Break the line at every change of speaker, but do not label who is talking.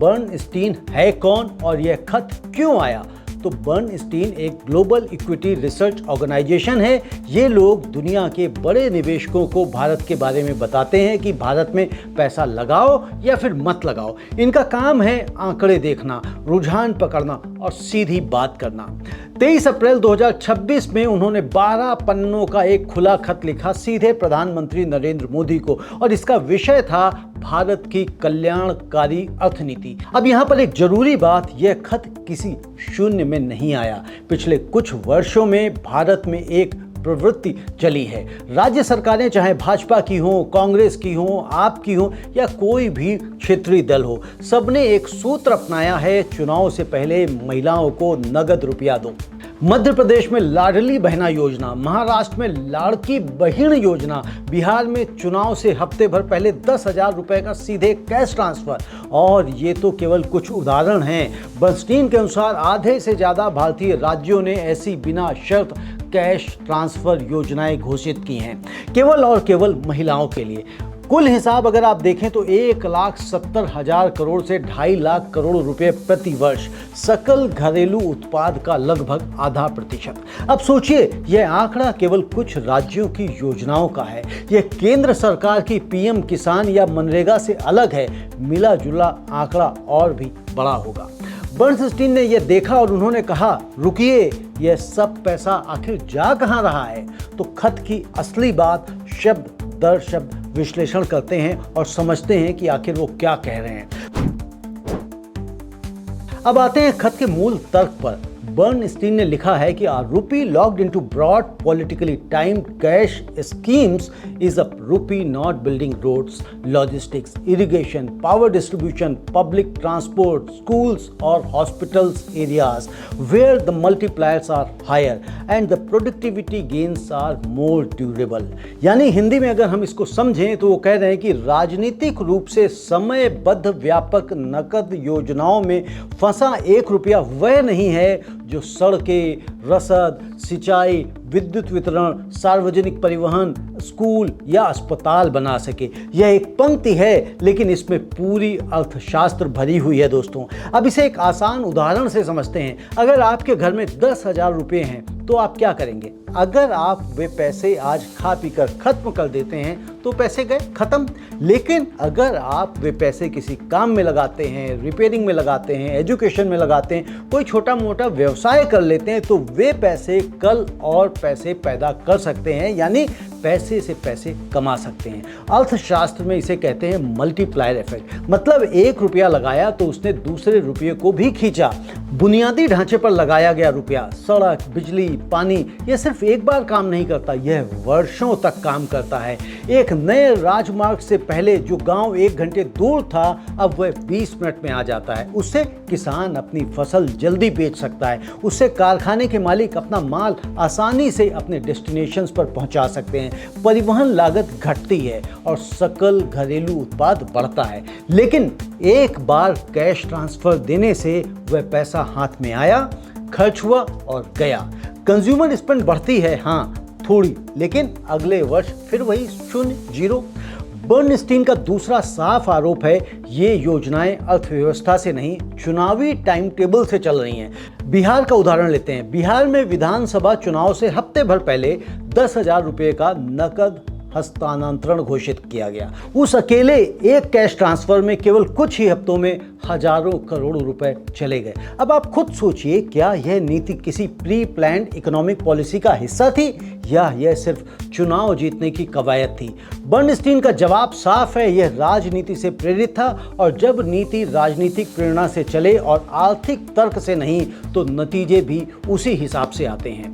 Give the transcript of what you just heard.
Bernstein है कौन और यह खत क्यों आया? तो बर्नस्टीन एक ग्लोबल इक्विटी रिसर्च ऑर्गेनाइजेशन है। ये लोग दुनिया के बड़े निवेशकों को भारत के बारे में बताते हैं कि भारत में पैसा लगाओ या फिर मत लगाओ। इनका काम है आंकड़े देखना, रुझान पकड़ना और सीधी बात करना। 23 अप्रैल 2026 में उन्होंने 12 पन्नों का एक खुला खत लिखा सीधे प्रधानमंत्री नरेंद्र मोदी को, और इसका विषय था भारत की कल्याणकारी अर्थनीति। अब यहाँ पर एक जरूरी बात, यह खत किसी शून्य में नहीं आया। पिछले कुछ वर्षों में भारत में एक प्रवृत्ति चली है। राज्य सरकारें चाहे भाजपा की हो, कांग्रेस की हो, आप की हो या कोई भी क्षेत्रीय दल हो, सबने एक सूत्र अपनाया है, चुनाव से पहले महिलाओं को नगद रुपया दो। मध्य प्रदेश में लाडली बहना योजना, महाराष्ट्र में लाड़की बहिण योजना, बिहार में चुनाव से हफ्ते भर पहले 10,000 रुपए का सीधे कैश ट्रांसफर। और ये तो केवल कुछ उदाहरण हैं। बर्नस्टीन के अनुसार आधे से ज़्यादा भारतीय राज्यों ने ऐसी बिना शर्त कैश ट्रांसफर योजनाएं घोषित की हैं, केवल और केवल महिलाओं के लिए। कुल हिसाब अगर आप देखें तो 1,70,000 करोड़ से 2.5 लाख करोड़ रुपए प्रति वर्ष, सकल घरेलू उत्पाद का लगभग आधा प्रतिशत। अब सोचिए, यह आंकड़ा केवल कुछ राज्यों की योजनाओं का है। यह केंद्र सरकार की पीएम किसान या मनरेगा से अलग है। मिला जुला आंकड़ा और भी बड़ा होगा। बर्नस्टीन ने यह देखा और उन्होंने कहा, रुकिए, यह सब पैसा आखिर जा कहां रहा है? तो खत की असली बात शब्द दर शब्द विश्लेषण करते हैं और समझते हैं कि आखिर वो क्या कह रहे हैं। अब आते हैं खत के मूल तर्क पर। बर्नस्टीन ने लिखा है कि a rupee locked into broad politically timed cash schemes is a rupee not building roads, logistics, irrigation, power distribution, public transport, schools or hospitals areas where the multipliers are higher and the productivity gains are more durable। यानी हिंदी में अगर हम इसको समझें तो वो कह रहे हैं कि राजनीतिक रूप से समयबद्ध व्यापक नकद योजनाओं में फंसा 1 रुपया वह नहीं है जो सड़कें, रसद, सिंचाई, विद्युत वितरण, सार्वजनिक परिवहन, स्कूल या अस्पताल बना सके। यह एक पंक्ति है, लेकिन इसमें पूरी अर्थशास्त्र भरी हुई है दोस्तों। अब इसे एक आसान उदाहरण से समझते हैं। अगर आपके घर में 10,000 रुपये हैं तो आप क्या करेंगे? अगर आप वे पैसे आज खा पी कर खत्म कर देते हैं तो पैसे गए, खत्म। लेकिन अगर आप वे पैसे किसी काम में लगाते हैं, रिपेयरिंग में लगाते हैं, एजुकेशन में लगाते हैं, कोई छोटा मोटा व्यवसाय कर लेते हैं, तो वे पैसे कल और पैसे पैदा कर सकते हैं, यानी पैसे से पैसे कमा सकते हैं। अर्थशास्त्र में इसे कहते हैं मल्टीप्लायर इफेक्ट। मतलब 1 रुपया लगाया तो उसने दूसरे रुपये को भी खींचा। बुनियादी ढांचे पर लगाया गया रुपया, सड़क, बिजली, पानी, यह सिर्फ एक बार काम नहीं करता, यह वर्षों तक काम करता है। एक नए राजमार्ग से पहले जो गांव 1 घंटे दूर था, अब वह 20 मिनट में आ जाता है। उससे किसान अपनी फसल जल्दी बेच सकता है। उससे कारखाने के मालिक अपना माल आसानी से अपने डेस्टिनेशंस पर पहुंचा सकते हैं। परिवहन लागत घटती है और सकल घरेलू उत्पाद बढ़ता है। लेकिन एक बार कैश ट्रांसफर देने से वह पैसा हाथ में आया, खर्च हुआ और गया। कंज्यूमर स्पेंड बढ़ती है, हाँ थोड़ी, लेकिन अगले वर्ष फिर वही 0। बर्नस्टीन का दूसरा साफ आरोप है, ये योजनाएं अर्थव्यवस्था से नहीं, चुनावी टाइम टेबल से चल रही हैं। बिहार का उदाहरण लेते हैं। बिहार में विधानसभा चुनाव से हफ्ते भर पहले 10,000 रुपये का नकद हस्तांतरण घोषित किया गया। उस अकेले एक कैश ट्रांसफर में केवल कुछ ही हफ्तों में हजारों करोड़ रुपए चले गए। अब आप खुद सोचिए, क्या यह नीति किसी प्री प्लान्ड इकोनॉमिक पॉलिसी का हिस्सा थी या यह सिर्फ चुनाव जीतने की कवायद थी? बर्नस्टीन का जवाब साफ है, यह राजनीति से प्रेरित था, और जब नीति राजनीतिक प्रेरणा से चले और आर्थिक तर्क से नहीं, तो नतीजे भी उसी हिसाब से आते हैं।